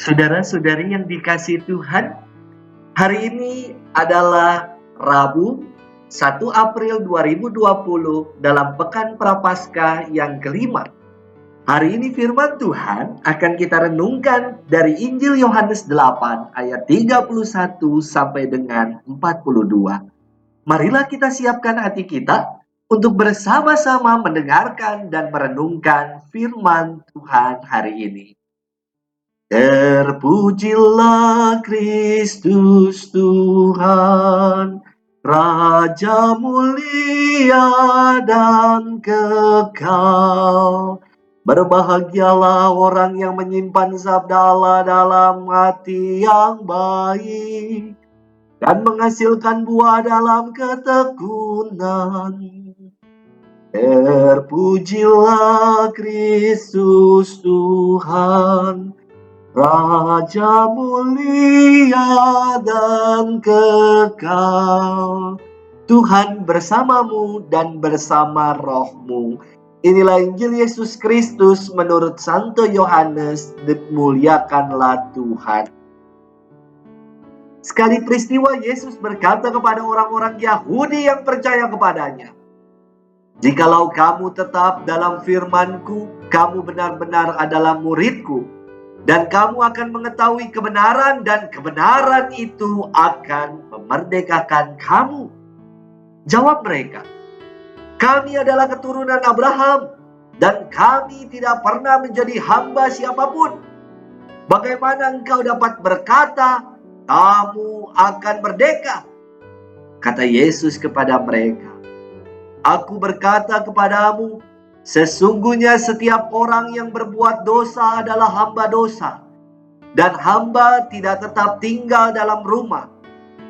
Saudara-saudari yang dikasihi Tuhan, hari ini adalah Rabu 1 April 2020 dalam Pekan Prapaskah yang kelima. Hari ini firman Tuhan akan kita renungkan dari Injil Yohanes 8 ayat 31 sampai dengan 42. Marilah kita siapkan hati kita untuk bersama-sama mendengarkan dan merenungkan firman Tuhan hari ini. Terpujilah Kristus Tuhan, Raja mulia dan kekal. Berbahagialah orang yang menyimpan sabda Allah dalam hati yang baik dan menghasilkan buah dalam ketekunan. Terpujilah Kristus Tuhan, Raja mulia dan kekal. Tuhan bersamamu dan bersama rohmu. Inilah Injil Yesus Kristus menurut Santo Yohanes. Dimuliakanlah Tuhan. Sekali peristiwa Yesus berkata kepada orang-orang Yahudi yang percaya kepadanya, "Jikalau kamu tetap dalam firman-Ku, kamu benar-benar adalah murid-Ku, dan kamu akan mengetahui kebenaran, dan kebenaran itu akan memerdekakan kamu." Jawab mereka, "Kami adalah keturunan Abraham, dan kami tidak pernah menjadi hamba siapapun. Bagaimana engkau dapat berkata, kamu akan merdeka?" Kata Yesus kepada mereka, "Aku berkata kepadamu, sesungguhnya setiap orang yang berbuat dosa adalah hamba dosa. Dan hamba tidak tetap tinggal dalam rumah.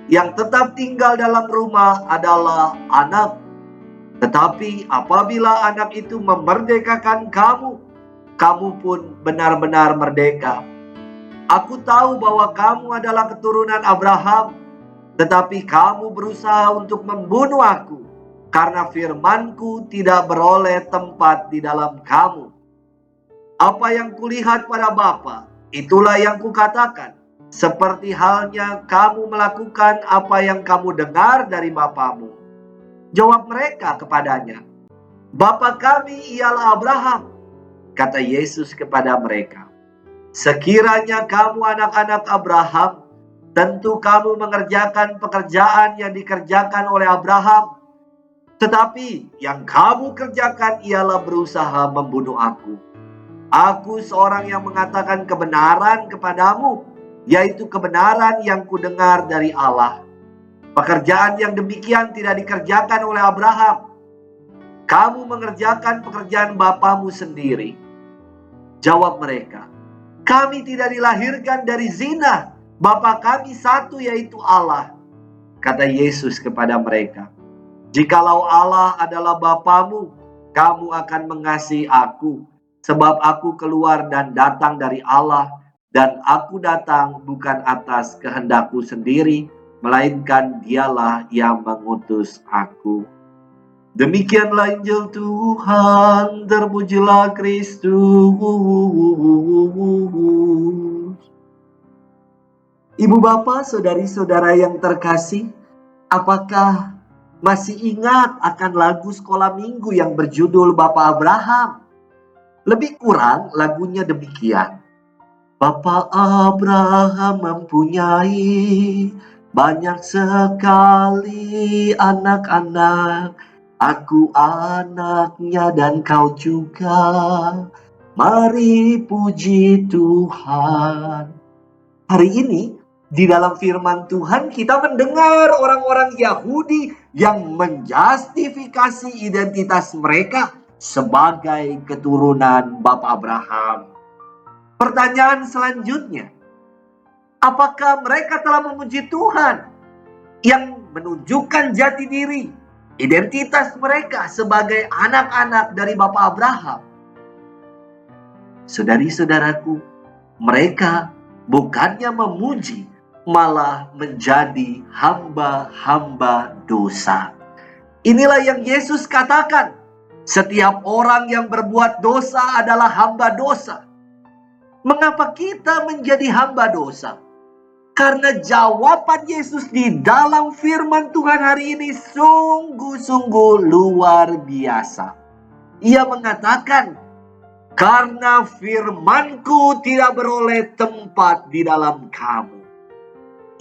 Yang tetap tinggal dalam rumah adalah anak. Tetapi apabila anak itu memerdekakan kamu, kamu pun benar-benar merdeka. Aku tahu bahwa kamu adalah keturunan Abraham, tetapi kamu berusaha untuk membunuh aku, karena firman-Ku tidak beroleh tempat di dalam kamu. Apa yang kulihat pada Bapa, itulah yang kukatakan. Seperti halnya kamu melakukan apa yang kamu dengar dari bapamu." Jawab mereka kepadanya, "Bapa kami ialah Abraham." Kata Yesus kepada mereka, "Sekiranya kamu anak-anak Abraham, tentu kamu mengerjakan pekerjaan yang dikerjakan oleh Abraham. Tetapi yang kamu kerjakan ialah berusaha membunuh aku. Aku seorang yang mengatakan kebenaran kepadamu, yaitu kebenaran yang kudengar dari Allah. Pekerjaan yang demikian tidak dikerjakan oleh Abraham. Kamu mengerjakan pekerjaan bapamu sendiri." Jawab mereka, "Kami tidak dilahirkan dari zina. Bapa kami satu, yaitu Allah." Kata Yesus kepada mereka, "Jikalau Allah adalah Bapamu, kamu akan mengasihi aku, sebab aku keluar dan datang dari Allah, dan aku datang bukan atas kehendakku sendiri, melainkan Dialah yang mengutus aku." Demikianlah Injil Tuhan, terpujilah Kristus. Ibu bapak, saudari-saudara yang terkasih, apakah masih ingat akan lagu sekolah minggu yang berjudul Bapak Abraham? Lebih kurang lagunya demikian. Bapak Abraham mempunyai banyak sekali anak-anak. Aku anaknya dan kau juga. Mari puji Tuhan. Hari ini di dalam firman Tuhan kita mendengar orang-orang Yahudi yang menjustifikasi identitas mereka sebagai keturunan Bapak Abraham. Pertanyaan selanjutnya, apakah mereka telah memuji Tuhan yang menunjukkan jati diri, identitas mereka sebagai anak-anak dari Bapak Abraham? Saudari-saudaraku, mereka bukannya memuji, malah menjadi hamba-hamba dosa. Inilah yang Yesus katakan, setiap orang yang berbuat dosa adalah hamba dosa. Mengapa kita menjadi hamba dosa? Karena jawaban Yesus di dalam firman Tuhan hari ini sungguh-sungguh luar biasa. Ia mengatakan, karena firman-Ku tidak beroleh tempat di dalam kamu.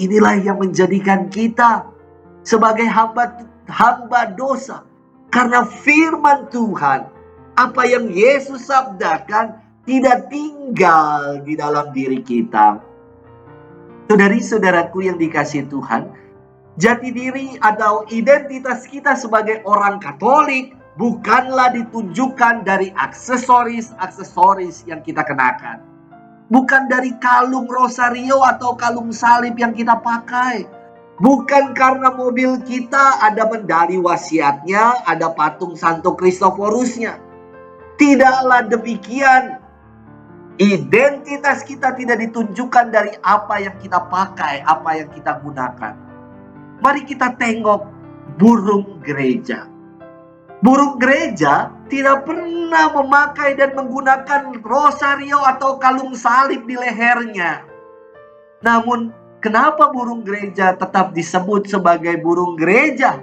Inilah yang menjadikan kita sebagai hamba dosa. Karena firman Tuhan, apa yang Yesus sabdakan, tidak tinggal di dalam diri kita. Saudari-saudaraku yang dikasihi Tuhan, jati diri atau identitas kita sebagai orang Katolik bukanlah ditunjukkan dari aksesoris yang kita kenakan. Bukan dari kalung rosario atau kalung salib yang kita pakai. Bukan karena mobil kita ada medali wasiatnya, ada patung Santo Kristoforusnya. Tidaklah demikian. Identitas kita tidak ditunjukkan dari apa yang kita pakai, apa yang kita gunakan. Mari kita tengok burung gereja. Burung gereja tidak pernah memakai dan menggunakan rosario atau kalung salib di lehernya. Namun, kenapa burung gereja tetap disebut sebagai burung gereja?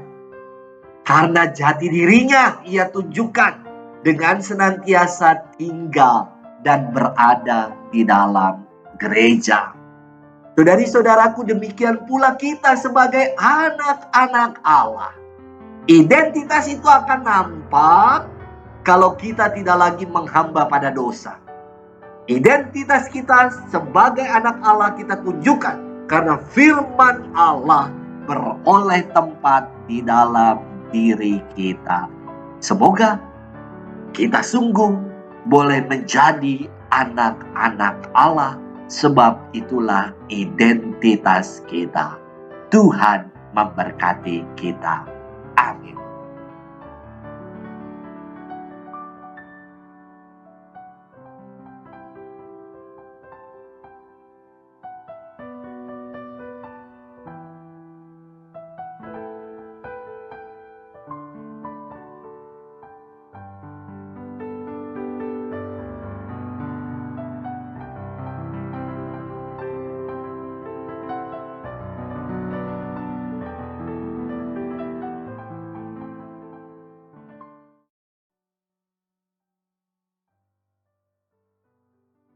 Karena jati dirinya ia tunjukkan dengan senantiasa tinggal dan berada di dalam gereja. Saudari-saudaraku, demikian pula kita sebagai anak-anak Allah. Identitas itu akan nampak kalau kita tidak lagi menghamba pada dosa. Identitas kita sebagai anak Allah kita tunjukkan karena firman Allah beroleh tempat di dalam diri kita. Semoga kita sungguh boleh menjadi anak-anak Allah, sebab itulah identitas kita. Tuhan memberkati kita. Amin.